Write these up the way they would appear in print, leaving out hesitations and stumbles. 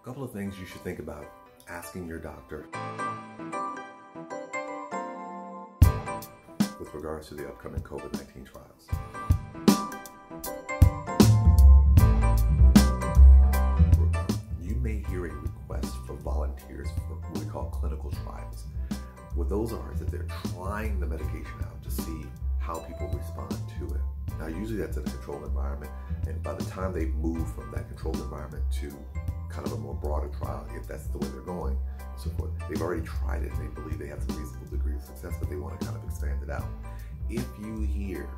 A couple of things you should think about asking your doctor with regards to the upcoming COVID-19 trials. You may hear a request for volunteers for what we call clinical trials. What those are is that they're trying the medication out to see how people respond to it. Now, usually that's in a controlled environment, and by the time they move from that controlled environment to kind of a more broader trial, if that's the way they're going, and so forth, they've already tried it and they believe they have some reasonable degree of success, but they want to kind of expand it out. If you hear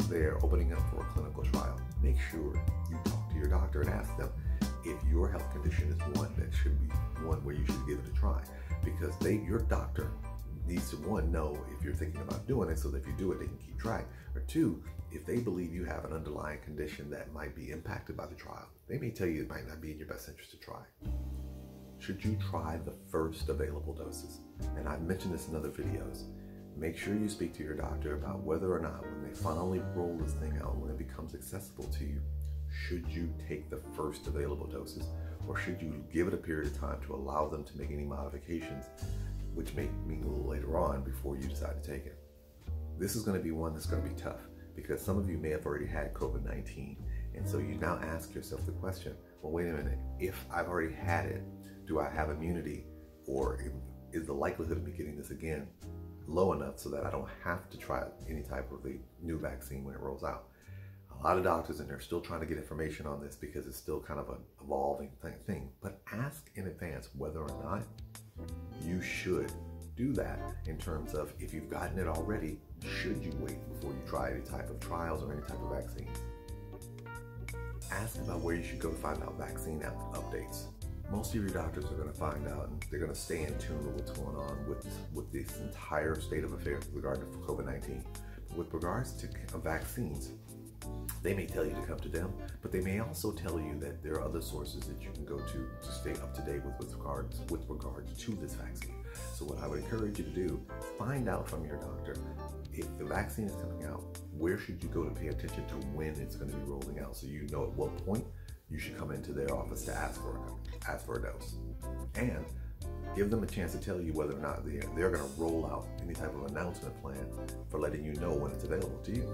they're opening up for a clinical trial, make sure you talk to your doctor and ask them if your health condition is one that should be one where you should give it a try, because your doctor needs to, one, know if you're thinking about doing it so that if you do it, they can keep track, or two, if they believe you have an underlying condition that might be impacted by the trial, they may tell you it might not be in your best interest to try. Should you try the first available doses? And I've mentioned this in other videos. Make sure you speak to your doctor about whether or not when they finally roll this thing out, when it becomes accessible to you, should you take the first available doses, or should you give it a period of time to allow them to make any modifications, which may mean a little later on before you decide to take it. This is going to be one that's going to be tough because some of you may have already had COVID-19, and so you now ask yourself the question, well, wait a minute, if I've already had it, do I have immunity, or is the likelihood of me getting this again low enough so that I don't have to try any type of a new vaccine when it rolls out? A lot of doctors, and they're still trying to get information on this because it's still kind of an evolving thing, but ask in advance whether or not you should do that in terms of if you've gotten it already, should you wait before you try any type of trials or any type of vaccine? Ask about where you should go to find out vaccine updates. Most of your doctors are going to find out, and they're going to stay in tune with what's going on with this entire state of affairs with regard to COVID-19. With regards to vaccines, they may tell you to come to them, but they may also tell you that there are other sources that you can go to stay up to date with regards to this vaccine. So what I would encourage you to do, find out from your doctor if the vaccine is coming out, where should you go to pay attention to when it's going to be rolling out, so you know at what point you should come into their office to ask for a dose, and give them a chance to tell you whether or not they're going to roll out any type of announcement plan for letting you know when it's available to you.